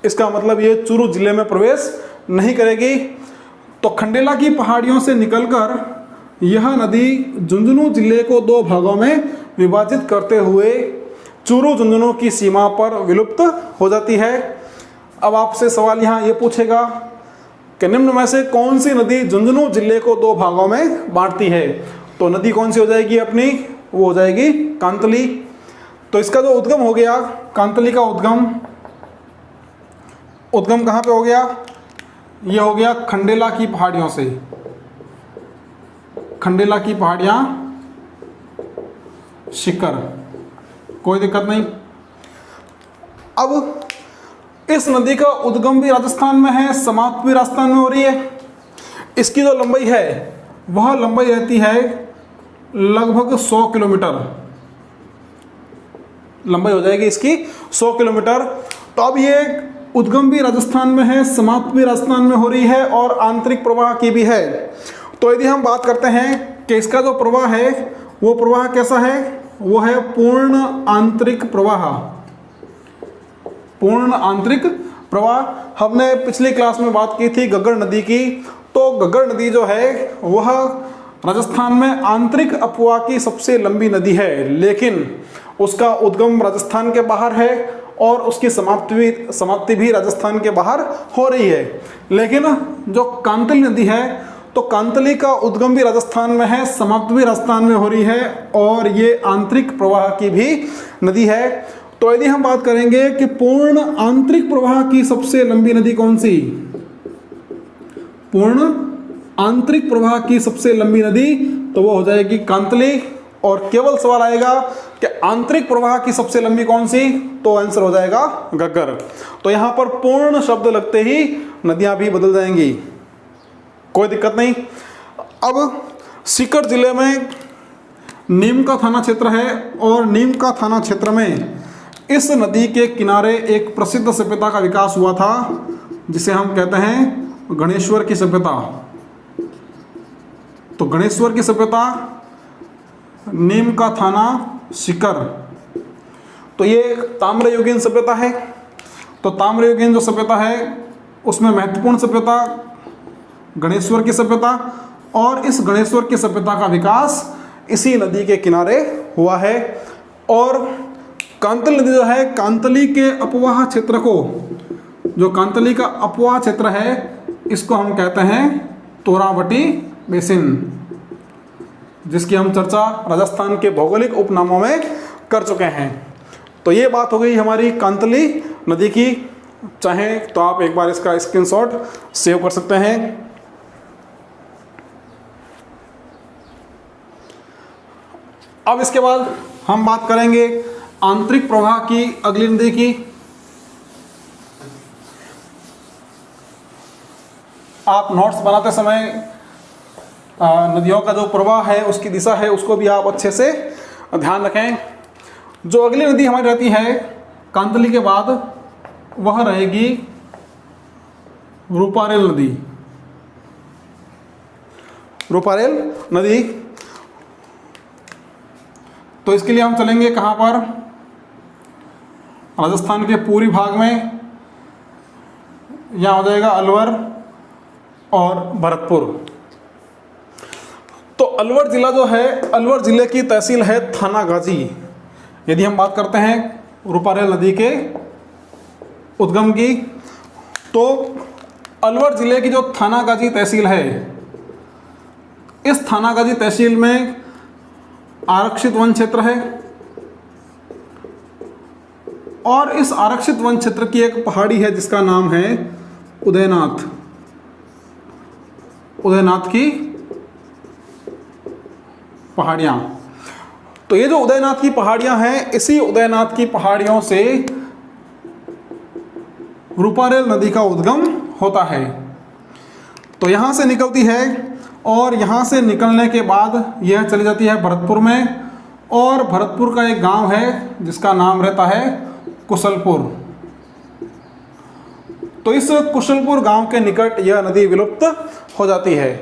इसका मतलब ये चूरू जिले में प्रवेश नहीं करेगी। तो खंडेला की पहाड़ियों से निकलकर यह नदी झुंझुनू जिले को 2 भागों में विभाजित करते हुए चूरू झुंझुनू की सीमा पर विलुप्त हो जाती है। अब आपसे सवाल यहाँ ये पूछेगा कि निम्न में से कौन सी नदी झुंझुनू जिले को 2 भागों में बांटती है? तो नदी कौन सी हो जाएगी अपनी? वो हो जाएगी कांतली। तो इसका जो उद्गम हो गया, कांतली का उद्गम कहाँ पे हो गया? ये हो गया खंडेला की पहाड़ियों से। खंडेला की पहाड़ियाँ, सीकर, कोई दिक्कत नहीं। अब इस नदी का उद्गम भी राजस्थान में है, समाप्ति भी राजस्थान में हो रही है। इसकी जो लंबाई है वह लंबाई रहती है लगभग 100 किलोमीटर। लंबाई हो जाएगी इसकी 100 किलोमीटर। तो अब ये उद्गम भी राजस्थान में है, समाप्ति भी राजस्थान में हो रही है और आंतरिक प्रवाह की भी है। तो यदि हम बात करते हैं कि इसका जो प्रवाह है वो प्रवाह कैसा है? वो है पूर्ण आंतरिक प्रवाह। पूर्ण आंतरिक प्रवाह। हमने पिछली क्लास में बात की थी घग्गर नदी की। तो घग्गर नदी जो है वह राजस्थान में आंतरिक अपवाह की सबसे लंबी नदी है, लेकिन उसका उद्गम राजस्थान के बाहर है और उसकी समाप्ति भी राजस्थान के बाहर हो रही है। लेकिन जो कांतली नदी है, तो कांतली का उद्गम भी राजस्थान में है, समाप्ति भी राजस्थान में हो रही है और ये आंतरिक प्रवाह की भी नदी है। तो यदि हम बात करेंगे कि पूर्ण आंतरिक प्रवाह की सबसे लंबी नदी कौन सी? पूर्ण आंतरिक प्रवाह की सबसे लंबी नदी तो वो हो जाएगी कांतली। और केवल सवाल आएगा कि आंतरिक प्रवाह की सबसे लंबी कौन सी? तो आंसर हो जाएगा घग्गर। तो यहाँ पर पूर्ण शब्द लगते ही नदियाँ भी बदल जाएंगी, कोई दिक्कत नहीं। अब सीकर जिले में नीम का थाना क्षेत्र है और नीम का थाना क्षेत्र में इस नदी के किनारे एक प्रसिद्ध सभ्यता का विकास हुआ था जिसे हम कहते हैं गणेश्वर की सभ्यता। तो गणेश्वर की सभ्यता, नीम का थाना, सीकर। तो ये ताम्रयुगीन सभ्यता है। तो ताम्रयुगीन जो सभ्यता है उसमें महत्वपूर्ण सभ्यता गणेश्वर की सभ्यता, और इस गणेश्वर की सभ्यता का विकास इसी नदी के किनारे हुआ है। और कांतली नदी जो है, कांतली के अपवाह क्षेत्र को, जो कांतली का अपवाह क्षेत्र है, इसको हम कहते हैं तोरावटी बेसिन, जिसकी हम चर्चा राजस्थान के भौगोलिक उपनामों में कर चुके हैं। तो ये बात हो गई हमारी कांतली नदी की। चाहे तो आप एक बार इसका स्क्रीनशॉट सेव कर सकते हैं। अब इसके बाद हम बात करेंगे आंतरिक प्रवाह की अगली नदी की। आप नोट्स बनाते समय नदियों का जो प्रवाह है, उसकी दिशा है, उसको भी आप अच्छे से ध्यान रखें। जो अगली नदी हमारी रहती है कांतली के बाद, वह रहेगी रूपारेल नदी। रूपारेल नदी। तो इसके लिए हम चलेंगे कहाँ पर? राजस्थान के पूर्वी भाग में। यहाँ हो जाएगा अलवर और भरतपुर। तो अलवर जिला जो है, अलवर जिले की तहसील है थानागाजी। यदि हम बात करते हैं रूपारेल नदी के उद्गम की, तो अलवर जिले की जो थानागाजी तहसील है, इस थानागाजी तहसील में आरक्षित वन क्षेत्र है और इस आरक्षित वन क्षेत्र की एक पहाड़ी है जिसका नाम है उदयनाथ। उदयनाथ की पहाड़ियां। तो ये जो उदयनाथ की पहाड़ियां हैं, इसी उदयनाथ की पहाड़ियों से रूपारेल नदी का उद्गम होता है। तो यहाँ से निकलती है और यहाँ से निकलने के बाद यह चली जाती है भरतपुर में, और भरतपुर का एक गांव है जिसका नाम रहता है कुशलपुर। तो इस कुशलपुर गांव के निकट यह नदी विलुप्त हो जाती है।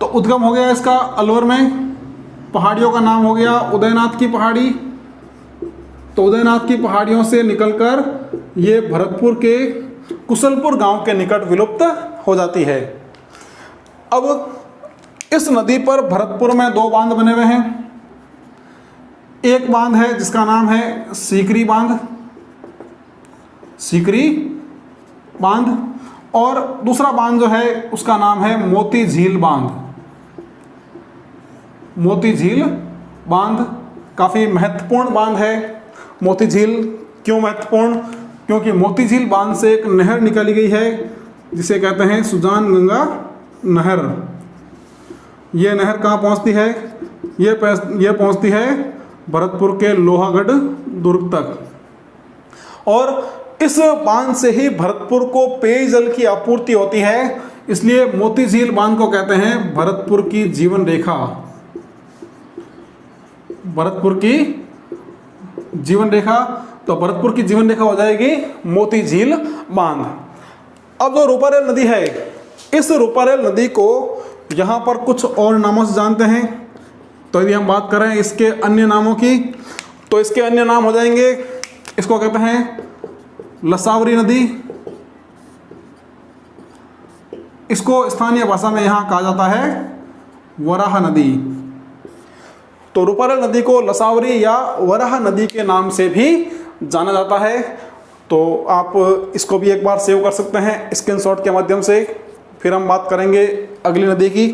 तो उद्गम हो गया इसका अलवर में, पहाड़ियों का नाम हो गया उदयनाथ की पहाड़ी। तो उदयनाथ की पहाड़ियों से निकलकर ये भरतपुर के कुशलपुर गांव के निकट विलुप्त हो जाती है। अब इस नदी पर भरतपुर में 2 बांध बने हुए हैं। एक बांध है जिसका नाम है सीकरी बांध, सीकरी बांध, और दूसरा बांध जो है उसका नाम है मोती झील बांध। मोती झील बांध काफ़ी महत्वपूर्ण बांध है। मोती झील क्यों महत्वपूर्ण? क्योंकि मोती झील बांध से एक नहर निकाली गई है जिसे कहते हैं सुजान गंगा नहर। ये नहर कहाँ पहुँचती है? ये पहुँचती है भरतपुर के लोहागढ़ दुर्ग तक, और इस बांध से ही भरतपुर को पेयजल की आपूर्ति होती है। इसलिए मोती झील बांध को कहते हैं भरतपुर की जीवन रेखा। भरतपुर की जीवन रेखा, तो भरतपुर की जीवन रेखा हो जाएगी मोती झील बांध। अब जो रूपारेल नदी है, इस रूपारेल नदी को यहाँ पर कुछ और नामों से जानते हैं। तो यदि हम बात करें इसके अन्य नामों की, तो इसके अन्य नाम हो जाएंगे, इसको कहते हैं लसावरी नदी, इसको स्थानीय भाषा में यहाँ कहा जाता है वराह नदी। तो रूपारेल नदी को लसावरी या वराह नदी के नाम से भी जाना जाता है। तो आप इसको भी एक बार सेव कर सकते हैं स्क्रीनशॉट के माध्यम से। फिर हम बात करेंगे अगली नदी की।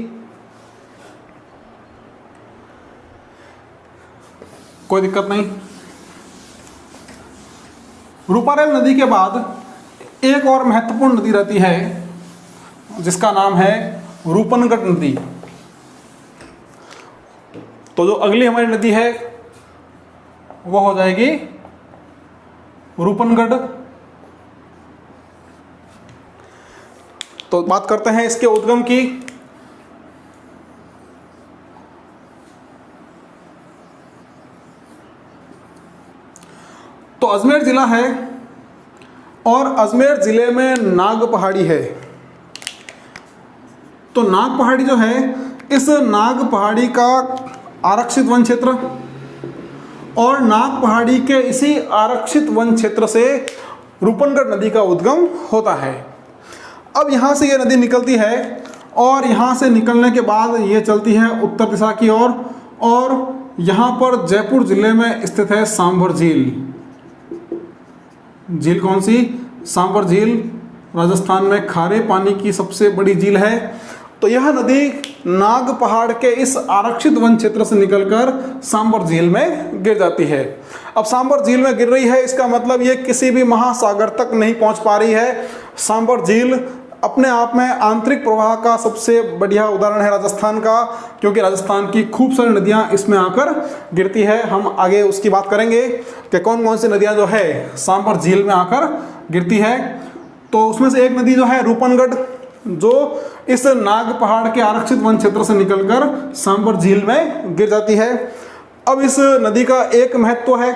कोई दिक्कत नहीं। रूपारेल नदी के बाद एक और महत्वपूर्ण नदी रहती है जिसका नाम है रूपनगढ़ नदी। तो जो अगली हमारी नदी है वो हो जाएगी रूपनगढ़। तो बात करते हैं इसके उद्गम की। तो अजमेर जिला है और अजमेर जिले में नाग पहाड़ी है। तो नाग पहाड़ी जो है, इस नाग पहाड़ी का आरक्षित वन क्षेत्र, और नाग पहाड़ी के इसी आरक्षित वन क्षेत्र से रूपनगढ़ नदी का उद्गम होता है। अब यहाँ से ये नदी निकलती है और यहाँ से निकलने के बाद ये चलती है उत्तर दिशा की ओर, और यहाँ पर जयपुर जिले में स्थित है सांभर झील। झील कौन सी? सांभर झील राजस्थान में खारे पानी की सबसे बड़ी झील है। तो यह नदी नाग पहाड़ के इस आरक्षित वन क्षेत्र से निकलकर सांभर झील में गिर जाती है। अब सांभर झील में गिर रही है, इसका मतलब ये किसी भी महासागर तक नहीं पहुंच पा रही है। सांभर झील अपने आप में आंतरिक प्रवाह का सबसे बढ़िया उदाहरण है राजस्थान का, क्योंकि राजस्थान की खूब सारी नदियां इसमें आकर गिरती है। हम आगे उसकी बात करेंगे कि कौन कौन सी नदियां जो है सांभर झील में आकर गिरती है। तो उसमें से एक नदी जो है रूपनगढ़, जो इस नाग पहाड़ के आरक्षित वन क्षेत्र से निकलकर सांभर झील में गिर जाती है। अब इस नदी का एक महत्व है,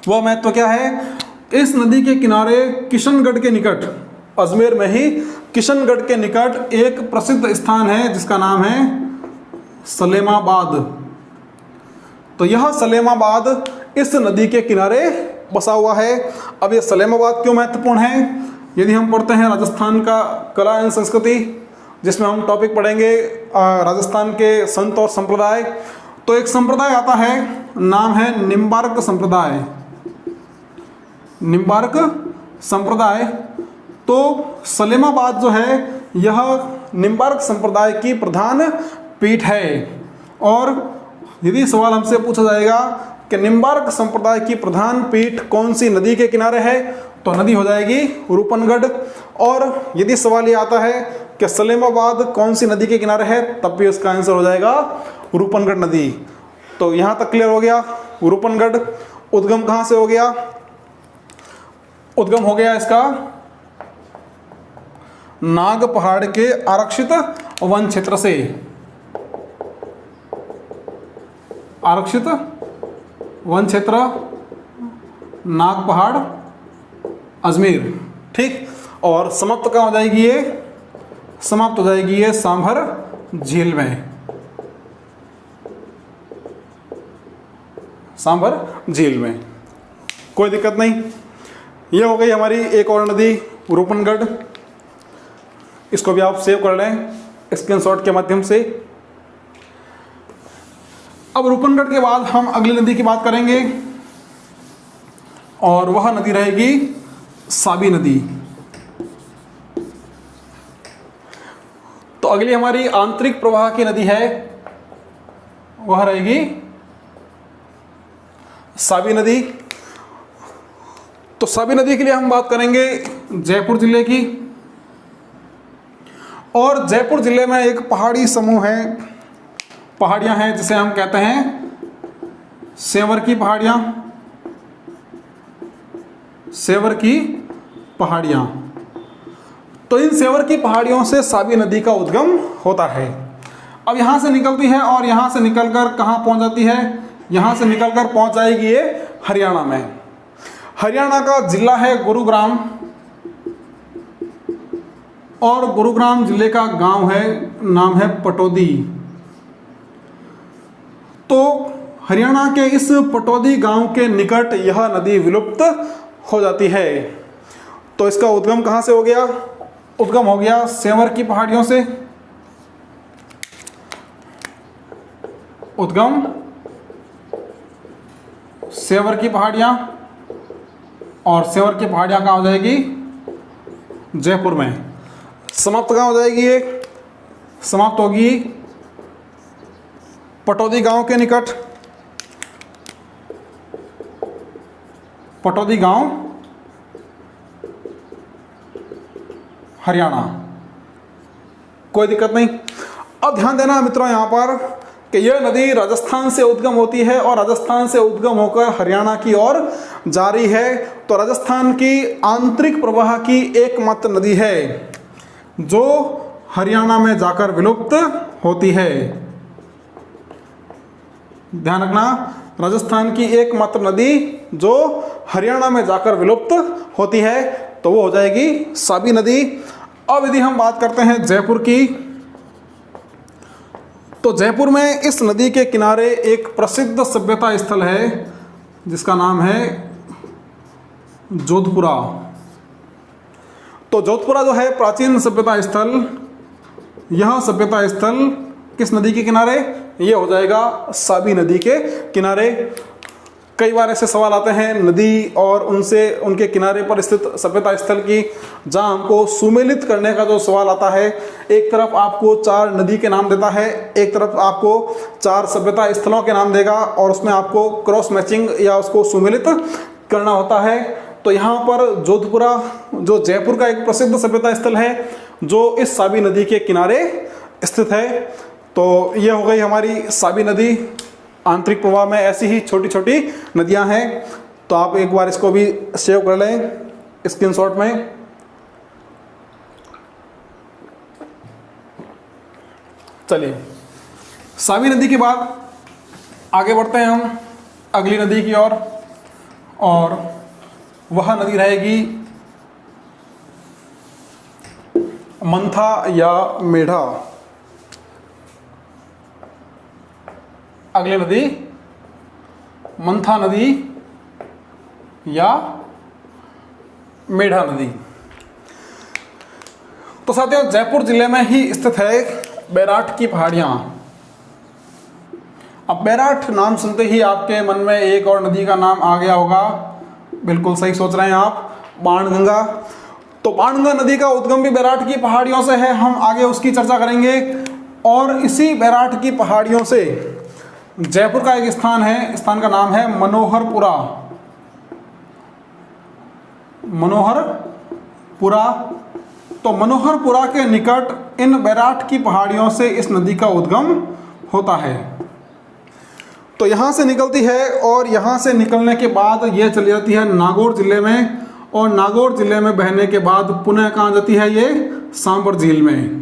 वह महत्व क्या है? इस नदी के किनारे किशनगढ़ के निकट, अजमेर में ही किशनगढ़ के निकट एक प्रसिद्ध स्थान है जिसका नाम है सलेमाबाद। तो यह सलेमाबाद इस नदी के किनारे बसा हुआ है। अब ये सलेमाबाद क्यों महत्वपूर्ण है? यदि हम पढ़ते हैं राजस्थान का कला एवं संस्कृति, जिसमें हम टॉपिक पढ़ेंगे राजस्थान के संत और संप्रदाय, तो एक संप्रदाय आता है, नाम है निम्बार्क संप्रदाय। निम्बार्क संप्रदाय। तो सलेमाबाद जो है यह निम्बार्क संप्रदाय की प्रधान पीठ है। और यदि सवाल हमसे पूछा जाएगा कि निम्बार्क संप्रदाय की प्रधान पीठ कौन सी नदी के किनारे है, तो नदी हो जाएगी रूपनगढ़। और यदि सवाल ये आता है कि सलेमाबाद कौन सी नदी के किनारे है, तब भी उसका आंसर हो जाएगा रूपनगढ़ नदी। तो यहाँ तक क्लियर हो गया। रूपनगढ़ उद्गम कहाँ से हो गया? उद्गम हो गया इसका नाग पहाड़ के आरक्षित वन क्षेत्र से। आरक्षित वन क्षेत्र नाग पहाड़ अजमेर, ठीक। और समाप्त कहाँ हो जाएगी ये? समाप्त हो जाएगी ये सांभर झील में। सांभर झील में, कोई दिक्कत नहीं। ये हो गई हमारी एक और नदी रूपनगढ़। इसको भी आप सेव कर लें स्क्रीनशॉट के माध्यम से। अब रूपनगढ़ के बाद हम अगली नदी की बात करेंगे और वह नदी रहेगी साबी नदी। तो अगली हमारी आंतरिक प्रवाह की नदी है, वह रहेगी साबी नदी। तो साबी नदी के लिए हम बात करेंगे जयपुर जिले की। और जयपुर जिले में एक पहाड़ी समूह है, पहाड़ियां हैं जिसे हम कहते हैं सेवर की पहाड़ियां। सेवर की पहाड़ियां। तो इन सेवर की पहाड़ियों से साबी नदी का उद्गम होता है। अब यहां से निकलती है और यहां से निकलकर कहां पहुंच जाती है? यहां से निकलकर पहुंच जाएगी ये हरियाणा में। हरियाणा का जिला है गुरुग्राम और गुरुग्राम जिले का गांव है, नाम है पटौदी। तो हरियाणा के इस पटौदी गांव के निकट यह नदी विलुप्त हो जाती है। तो इसका उद्गम कहां से हो गया? उद्गम हो गया सेवर की पहाड़ियों से। उद्गम सेवर की पहाड़ियां, और सेवर की पहाड़ियां कहां हो जाएगी? जयपुर में। समाप्त कहां हो जाएगी ये? समाप्त होगी पटौदी गांव के निकट। पटौदी गांव हरियाणा, कोई दिक्कत नहीं। अब ध्यान देना मित्रों यहां पर कि यह नदी राजस्थान से उद्गम होती है और राजस्थान से उद्गम होकर हरियाणा की ओर जारी है। तो राजस्थान की आंतरिक प्रवाह की एकमात्र नदी है जो हरियाणा में जाकर विलुप्त होती है। ध्यान रखना, राजस्थान की एकमात्र नदी जो हरियाणा में जाकर विलुप्त होती है तो वो हो जाएगी साबी नदी। अब यदि हम बात करते हैं जयपुर की, तो जयपुर में इस नदी के किनारे एक प्रसिद्ध सभ्यता स्थल है जिसका नाम है जोधपुरा। तो जोधपुरा जो है प्राचीन सभ्यता स्थल, यह सभ्यता स्थल किस नदी के किनारे? ये हो जाएगा साबी नदी के किनारे। कई बार ऐसे सवाल आते हैं नदी और उनके किनारे पर स्थित सभ्यता स्थल की, जहां हमको सुमेलित करने का जो सवाल आता है, एक तरफ आपको 4 नदी के नाम देता है, एक तरफ आपको 4 सभ्यता स्थलों के नाम देगा और उसमें आपको क्रॉस मैचिंग या उसको सुमेलित करना होता है। तो यहाँ पर जोधपुरा जो जयपुर का एक प्रसिद्ध सभ्यता स्थल है जो इस साबी नदी के किनारे स्थित है। तो ये हो गई हमारी साबी नदी। आंतरिक प्रवाह में ऐसी ही छोटी छोटी नदियां हैं, तो आप एक बार इसको भी सेव कर लें स्क्रीनशॉट में। चलिए, साबी नदी के बाद आगे बढ़ते हैं हम अगली नदी की ओर, और वह नदी रहेगी मंथा या मेढा। अगली नदी मंथा नदी या मेढा नदी। तो साथियों, जयपुर जिले में ही स्थित है बैराठ की पहाड़ियां। अब बैराठ नाम सुनते ही आपके मन में एक और नदी का नाम आ गया होगा, बिल्कुल सही सोच रहे हैं आप, बाणगंगा। तो बाणगंगा नदी का उद्गम भी बैराठ की पहाड़ियों से है, हम आगे उसकी चर्चा करेंगे। और इसी बैराठ की पहाड़ियों से जयपुर का एक स्थान है, स्थान का नाम है मनोहरपुरा। मनोहरपुरा, तो मनोहरपुरा के निकट इन बैराठ की पहाड़ियों से इस नदी का उद्गम होता है। तो यहाँ से निकलती है और यहाँ से निकलने के बाद ये चली जाती है नागौर जिले में, और नागौर जिले में बहने के बाद पुनः कहाँ जाती है, ये सांबर झील में।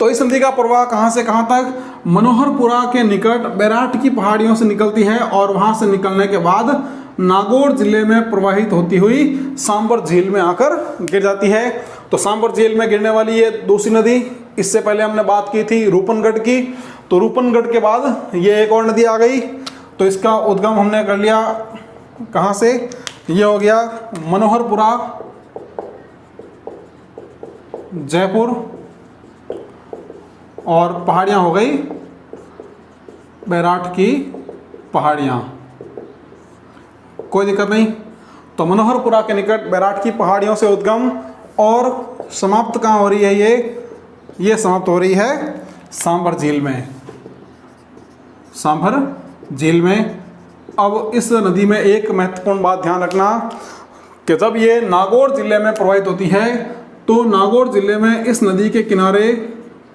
तो इस नदी का प्रवाह कहाँ से कहाँ तक, मनोहरपुरा के निकट बैराठ की पहाड़ियों से निकलती है और वहाँ से निकलने के बाद नागौर जिले में प्रवाहित होती हुई सांबर झील में आकर गिर जाती है। तो सांबर झील में गिरने वाली ये दूसरी नदी, इससे पहले हमने बात की थी रूपनगढ़ की, तो रूपनगढ़ के बाद ये एक और नदी आ गई। तो इसका उद्गम हमने कर लिया कहाँ से, ये हो गया मनोहरपुरा, जयपुर, और पहाड़ियाँ हो गई बैराठ की पहाड़ियाँ, कोई दिक्कत नहीं। तो मनोहरपुरा के निकट बैराठ की पहाड़ियों से उद्गम, और समाप्त कहाँ हो रही है, ये समाप्त हो रही है सांभर झील में, सांभर झील में। अब इस नदी में एक महत्वपूर्ण बात ध्यान रखना कि जब ये नागौर जिले में प्रवाहित होती है तो नागौर जिले में इस नदी के किनारे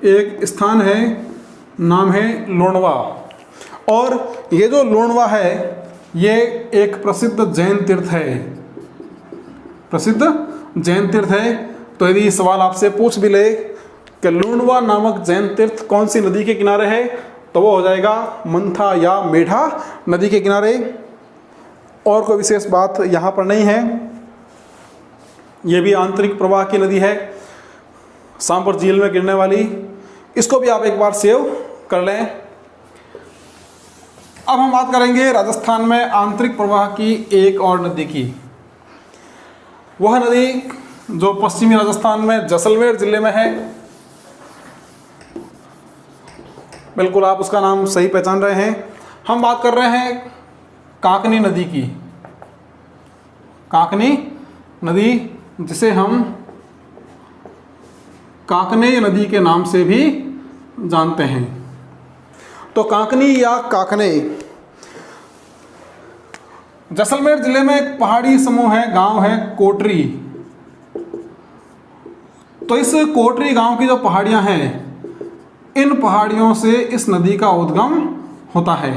एक स्थान है, नाम है लोणवा। और ये जो लोणवा है ये एक प्रसिद्ध जैन तीर्थ है, प्रसिद्ध जैन तीर्थ है। तो यदि सवाल आपसे पूछ भी ले कि लोणवा नामक जैन तीर्थ कौन सी नदी के किनारे है, तो वो हो जाएगा मंथा या मेढा नदी के किनारे। और कोई विशेष बात यहाँ पर नहीं है, ये भी आंतरिक प्रवाह की नदी है, सांभर झील में गिरने वाली। इसको भी आप एक बार सेव कर लें। अब हम बात करेंगे राजस्थान में आंतरिक प्रवाह की एक और नदी की। वह नदी जो पश्चिमी राजस्थान में जैसलमेर जिले में है, बिल्कुल आप उसका नाम सही पहचान रहे हैं। हम बात कर रहे हैं काकनी नदी की। काकनी नदी, जिसे हम काकने नदी के नाम से भी जानते हैं। तो काकनी या काकने जैसलमेर जिले में एक पहाड़ी समूह है, गांव है कोटरी। तो इस कोटरी गांव की जो पहाड़ियां हैं, इन पहाड़ियों से इस नदी का उद्गम होता है।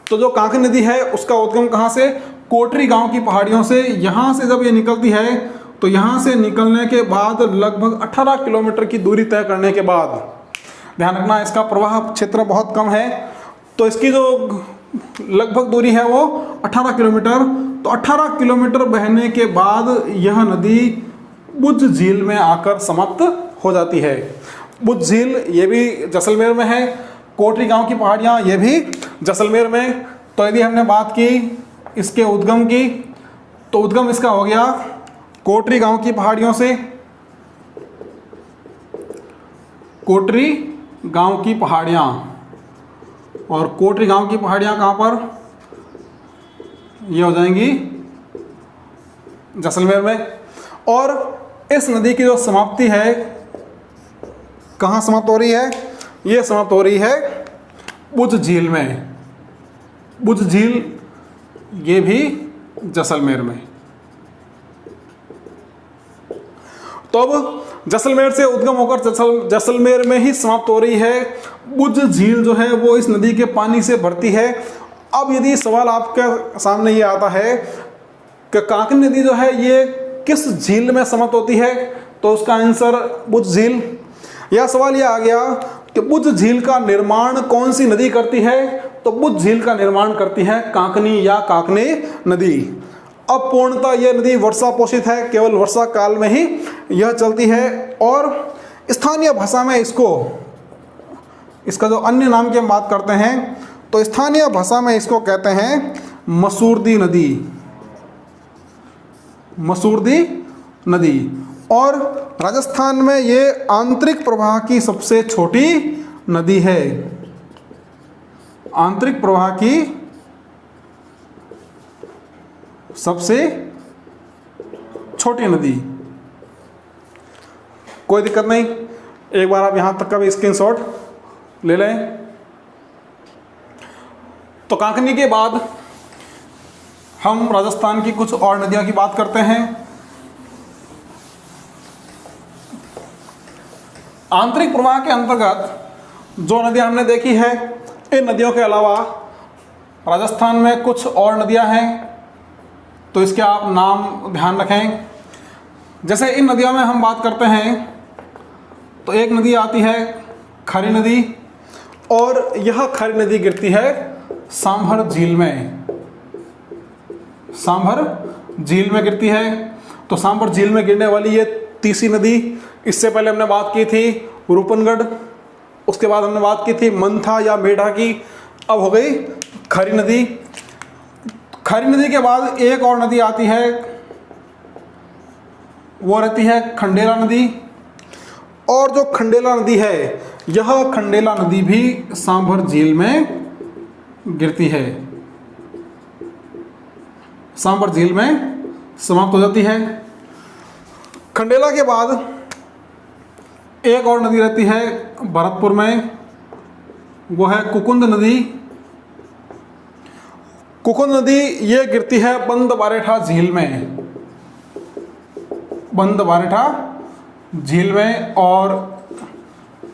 तो जो काकनी नदी है उसका उद्गम कहाँ से, कोटरी गांव की पहाड़ियों से। यहाँ से जब ये निकलती है तो यहाँ से निकलने के बाद लगभग 18 किलोमीटर की दूरी तय करने के बाद, ध्यान रखना इसका प्रवाह क्षेत्र बहुत कम है, तो इसकी जो लगभग दूरी है वो 18 किलोमीटर। तो 18 किलोमीटर बहने के बाद यह नदी बुद्ध झील में आकर समाप्त हो जाती है। बुद्ध झील ये भी जैसलमेर में है, कोटरी गांव की पहाड़ियाँ ये भी जैसलमेर में। तो यदि हमने बात की इसके उद्गम की, तो उद्गम इसका हो गया कोटरी गांव की पहाड़ियों से। कोटरी गांव की पहाड़ियाँ, और कोटरी गांव की पहाड़ियाँ कहाँ पर, ये हो जाएंगी जैसलमेर में। और इस नदी की जो समाप्ति है कहाँ समाप्त हो रही है, ये समाप्त हो रही है बुद्ध झील में। बुद्ध झील ये भी जैसलमेर में। तो अब जैसलमेर से उद्गम होकर जैसलमेर में ही समाप्त हो रही है। बुद्ध झील जो है वो इस नदी के पानी से भरती है। अब यदि सवाल आपके सामने ये आता है कि काकनी नदी जो है ये किस झील में समाप्त होती है, तो उसका आंसर बुद्ध झील। यह सवाल ये आ गया कि बुद्ध झील का निर्माण कौन सी नदी करती है, तो बुद्ध झील का निर्माण करती है काकनी या काकने नदी। अब पूर्णतः यह नदी वर्षा पोषित है, केवल वर्षा काल में ही यह चलती है। और स्थानीय भाषा में इसका जो अन्य नाम की हम बात करते हैं, तो स्थानीय भाषा में इसको कहते हैं मसूरदी नदी, मसूरदी नदी। और राजस्थान में ये आंतरिक प्रवाह की सबसे छोटी नदी है, आंतरिक प्रवाह की सबसे छोटी नदी। कोई दिक्कत नहीं, एक बार आप यहां तक का भी स्क्रीनशॉट ले लें। तो कांकनी के बाद हम राजस्थान की कुछ और नदियों की बात करते हैं। आंतरिक प्रवाह के अंतर्गत जो नदियां हमने देखी है, इन नदियों के अलावा राजस्थान में कुछ और नदियां हैं, तो इसके आप नाम ध्यान रखें। जैसे इन नदियों में हम बात करते हैं तो एक नदी आती है खरी नदी, और यह खरी नदी गिरती है सांभर झील में। सांभर झील में गिरती है। तो सांभर झील में गिरने वाली ये तीसरी नदी, इससे पहले हमने बात की थी रूपनगढ़, उसके बाद हमने बात की थी मंथा या मेढा की, अब हो गई खरी नदी। खरी नदी के बाद एक और नदी आती है, वो रहती है खंडेला नदी। और जो खंडेला नदी है, यह खंडेला नदी भी सांभर झील में गिरती है, सांभर झील में समाप्त हो जाती है। खंडेला के बाद एक और नदी रहती है भरतपुर में, वो है कुकुंद नदी। कुकुंद नदी ये गिरती है बंद बारेठा झील में, बंद बारेठा झील में। और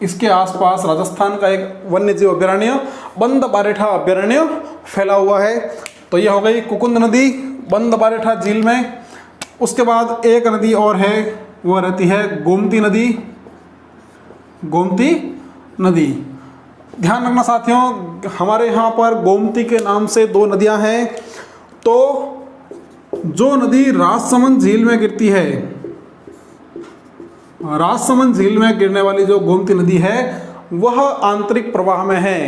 इसके आसपास राजस्थान का एक वन्य जीव अभयारण्य बंद बारेठा अभयारण्य फैला हुआ है। तो यह हो गई कुकुंद नदी बंद बारेठा झील में। उसके बाद एक नदी और है, वह रहती है गोमती नदी, गोमती नदी। ध्यान रखना साथियों, हमारे यहाँ पर गोमती के नाम से दो नदियाँ हैं। तो जो नदी राजसमंद झील में गिरती है, राजसमंद झील में गिरने वाली जो गोमती नदी है, वह आंतरिक प्रवाह में है।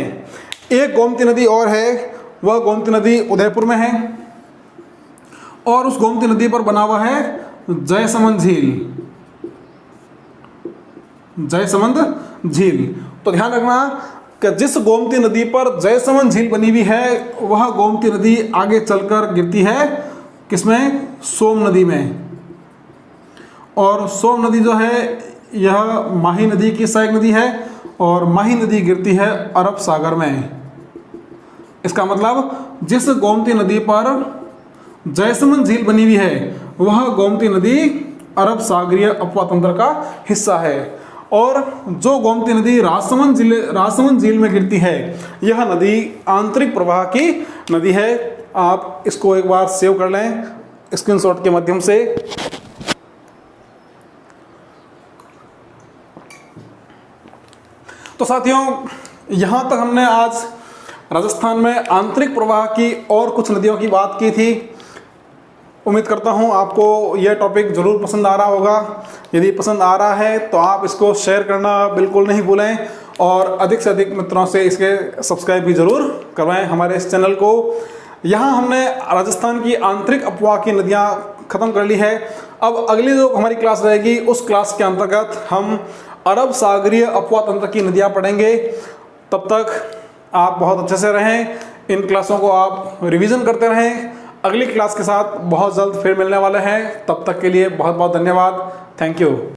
एक गोमती नदी और है, वह गोमती नदी उदयपुर में है, और उस गोमती नदी पर बना हुआ है जयसमंद झील, जयसमंद झील। तो ध्यान रखना कि जिस गोमती नदी पर जयसमंद झील बनी हुई है, वह गोमती नदी आगे चलकर गिरती है किसमें? सोम नदी में। और सोम नदी जो है, यह माही नदी की सहायक नदी है, और माही नदी गिरती है अरब सागर में। इसका मतलब जिस गोमती नदी पर जयसमंद झील बनी हुई है, वह गोमती नदी अरब सागरीय अपवा तंत्र का हिस्सा है। और जो गोमती नदी राजसमंद झील में गिरती है, यह नदी आंतरिक प्रवाह की नदी है। आप इसको एक बार सेव कर लें स्क्रीनशॉट के माध्यम से। तो साथियों, यहाँ तक हमने आज राजस्थान में आंतरिक प्रवाह की और कुछ नदियों की बात की थी। उम्मीद करता हूँ आपको यह टॉपिक ज़रूर पसंद आ रहा होगा। यदि पसंद आ रहा है तो आप इसको शेयर करना बिल्कुल नहीं भूलें, और अधिक से अधिक मित्रों से इसके सब्सक्राइब भी ज़रूर करवाएं हमारे इस चैनल को। यहाँ हमने राजस्थान की आंतरिक अपवाह की नदियाँ ख़त्म कर ली है। अब अगली जो हमारी क्लास रहेगी, उस क्लास के अंतर्गत हम अरब सागरीय अपवा तंत्र की नदियाँ पढ़ेंगे। तब तक आप बहुत अच्छे से रहें, इन क्लासों को आप रिवीजन करते रहें। अगली क्लास के साथ बहुत जल्द फिर मिलने वाले हैं। तब तक के लिए बहुत बहुत धन्यवाद। Thank you.